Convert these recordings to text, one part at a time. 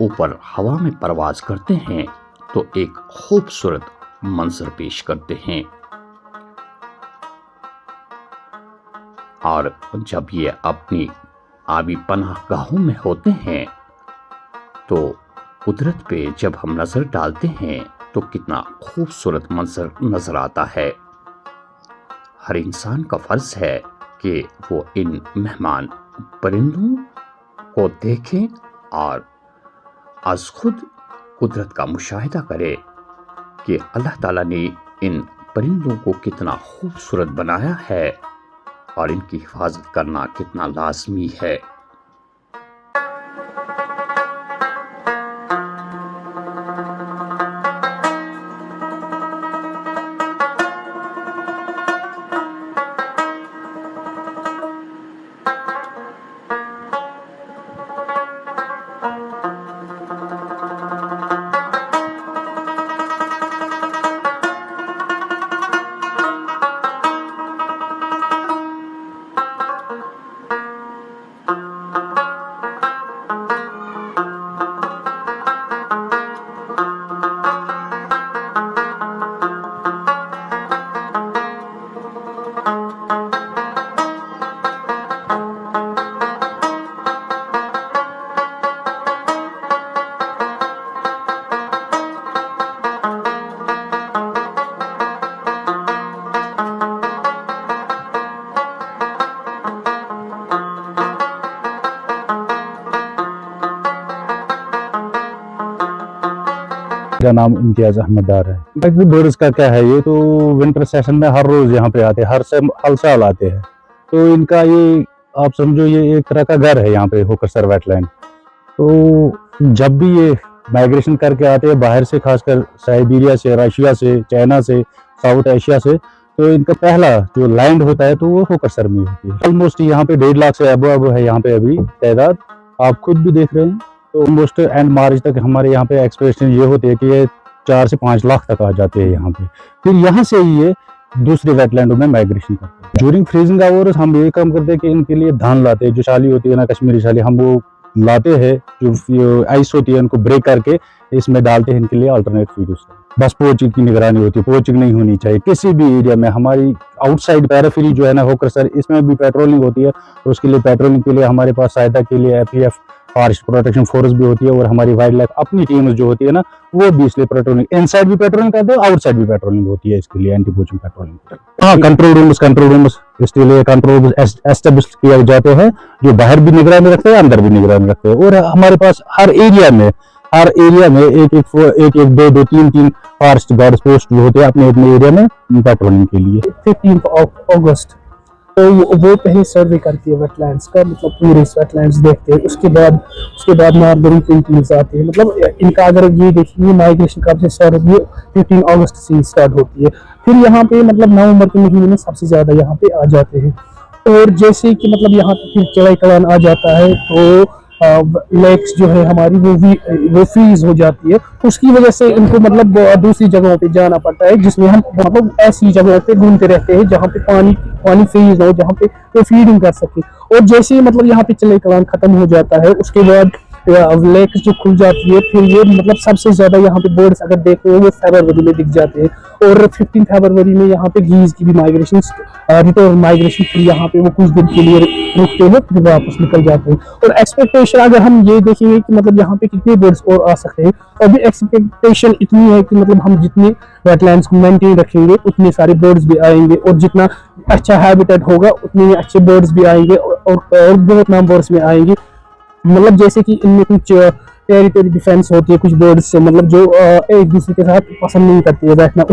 اوپر ہوا میں پرواز کرتے ہیں تو ایک خوبصورت منظر پیش کرتے ہیں، اور جب یہ اپنی آبی پناہ گاہوں میں ہوتے ہیں تو قدرت پہ جب ہم نظر ڈالتے ہیں تو کتنا خوبصورت منظر نظر آتا ہے۔ ہر انسان کا فرض ہے کہ وہ ان مہمان پرندوں کو دیکھیں اور از خود قدرت کا مشاہدہ کرے کہ اللہ تعالیٰ نے ان پرندوں کو کتنا خوبصورت بنایا ہے اور ان کی حفاظت کرنا کتنا لازمی ہے۔ کا نام امتیاز احمد ڈار ہے۔ برڈز کا کیا ہے، یہ تو ونٹر سیشن میں ہر روز یہاں پہ آتے ہیں، ہر سال آتے ہیں، تو ان کا یہ آپ سمجھو یہ ایک طرح کا گھر ہے یہاں پہ ہوکرسر ویٹ لینڈ۔ تو جب بھی یہ مائگریشن کر کے آتے ہیں باہر سے، خاص کر سائبیریا سے، رشیا سے، چائنا سے، ساؤتھ ایشیا سے، تو ان کا پہلا جو لینڈ ہوتا ہے تو وہ ہوکرسر میں ہوتی ہے۔ آلموسٹ یہاں پہ 1.5 لاکھ سے ابو ہے یہاں پہ ابھی تعداد، آپ خود بھی دیکھ رہے ہیں۔ تو آلموسٹ اینڈ مارچ تک ہمارے یہاں پہ ایکسپیکٹیشن یہ ہوتی ہے کہ یہ 4 سے 5 لاکھ تک آ جاتے ہیں یہاں پہ، پھر یہاں سے یہ دوسرے ویٹ لینڈوں میں مائگریشن کرتے ہیں۔ ڈیورنگ فریزنگ آورز ہم یہ کام کرتے ہیں کہ ان کے لیے دھان لاتے ہیں، جو شالی ہوتی ہے نا کشمیری شالی، ہم وہ لاتے ہیں، جو آئس ہوتی ہے ان کو بریک کر کے اس میں ڈالتے ہیں ان کے لیے آلٹرنیٹ فیڈ۔ بس پوچنگ کی نگرانی ہوتی ہے، پوچنگ نہیں ہونی چاہیے کسی بھی ایریا میں۔ ہماری آؤٹ سائڈ پیرافری جو ہے نا ہوکرسر، اس میں بھی پیٹرولنگ ہوتی ہے، اور اس کے لیے پیٹرولنگ کے لیے ہمارے پاس سہایتا کے لیے APF فارسٹ پروٹیکشن فورس بھی ہوتی ہے، اور ہماری وائلڈ لائف اپنی ٹیمز جو ہوتی ہے نا وہ بھی اس لیے پیٹرولنگ ان سائڈ بھی پیٹرولنگ کرتے ہیں، آؤٹ سائڈ بھی پیٹرولنگ ہوتی ہے اس کے لیے، اینٹی پوچنگ پیٹرولنگ۔ ہاں، کنٹرول رومز اس کے لیے کنٹرول رومز ایسٹیبلش کیے جاتے ہیں، جو باہر بھی نگرانی رکھتے ہیں، اندر بھی نگرانی رکھتے ہیں، اور ہمارے پاس ہر ایریا میں ایک 2 3 فارسٹ گارڈز پوسٹ جو ہوتے ہیں اپنے ایریا میں پیٹرولنگ کے لیے۔ 15 اگست تو وہ پہلے سروے کرتی ہے ویٹ لینڈس کا، مطلب پورے ویٹ لینڈس دیکھتے ہیں، اس کے بعد ناربرنگ ٹیمز آتی ہے۔ مطلب ان کا اگر یہ دیکھیں گے مائگریشن کب سے اسٹارٹ ہوتی ہے، 15 اگست سے اسٹارٹ ہوتی ہے، پھر یہاں پہ مطلب نومبر کے مہینے میں سب سے زیادہ یہاں پہ آ جاتے ہیں۔ اور جیسے کہ مطلب یہاں پہ پھر چڑائی کلان آ جاتا ہے تو لیکس جو ہے ہماری وہ فریز ہو جاتی ہے، اس کی وجہ سے ان کو مطلب دوسری جگہوں پہ جانا پڑتا ہے، جس میں ہم مطلب ایسی جگہوں پہ گھومتے رہتے ہیں جہاں پہ پانی فریز ہو، جہاں پہ وہ فیڈنگ کر سکے۔ اور جیسے ہی مطلب یہاں پہ چڑائی کلان ختم ہو جاتا ہے، اس کے بعد لیکس جو کھل جاتی ہے، پھر یہ مطلب سب سے زیادہ یہاں پہ برڈس اگر دیکھتے ہیں وہ فیبروری میں دکھ جاتے ہیں، اور 15 فیبروری میں یہاں پہ گیز کی بھی مائگریشن ریٹرن مائگریشن، پھر یہاں پہ وہ کچھ دن کے لیے رکتے ہیں پھر واپس نکل جاتے ہیں۔ اور ایکسپیکٹیشن اگر ہم یہ دیکھیں گے کہ مطلب یہاں پہ کتنے برڈس اور آ سکتے ہیں، ابھی ایکسپیکٹیشن اتنی ہے کہ مطلب ہم جتنے ویٹ لینڈس کو مینٹین رکھیں گے اتنے سارے برڈس بھی آئیں گے، اور جتنا اچھا ہیبیٹیٹ ہوگا اتنے ہی اچھے برڈس بھی آئیں گے، اور بہت نمبرس میں آئیں گے۔ مطلب جیسے کہ ان میں کچھ ٹیریٹری ڈیفینس ہوتی ہے کچھ برڈس سے، مطلب جو ایک دوسرے کے ساتھ پسند نہیں کرتی ہے بیٹھنا،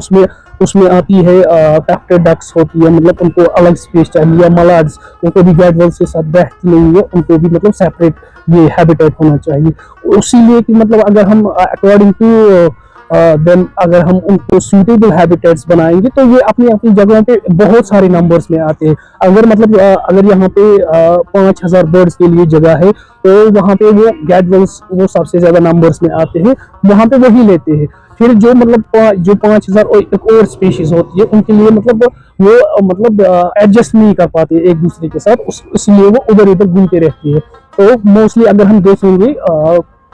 اس میں آتی ہے ٹفٹڈ ڈکس ہوتی ہے، مطلب ان کو الگ اسپیس چاہیے، یا ملاڈس ان کو بھی گیڈولس کے ساتھ بیٹھتی نہیں ہے، ان کو بھی مطلب سیپریٹ یہ ہیبیٹیٹ ہونا چاہیے۔ اسی لیے کہ مطلب اگر ہم اکارڈنگ ٹو دین اگر ہم ان کو سوٹیبل ہیبیٹیٹس بنائیں گے تو یہ اپنی جگہوں پہ بہت سارے نمبرس میں آتے ہیں۔ اگر یہاں پہ 5000 برڈس کے لیے جگہ ہے تو وہاں پہ وہ گیڈولس وہ سب سے زیادہ نمبرس میں آتے ہیں، وہاں پہ وہی لیتے ہیں۔ پھر جو مطلب جو 5000 اور ایک اور اسپیشیز ہوتی ہے ان کے لیے مطلب وہ مطلب ایڈجسٹ نہیں کر پاتے ایک دوسرے کے ساتھ، اس لیے وہ ادھر ادھر گھومتے رہتی ہے۔ تو موسٹلی اگر ہم دیکھیں گے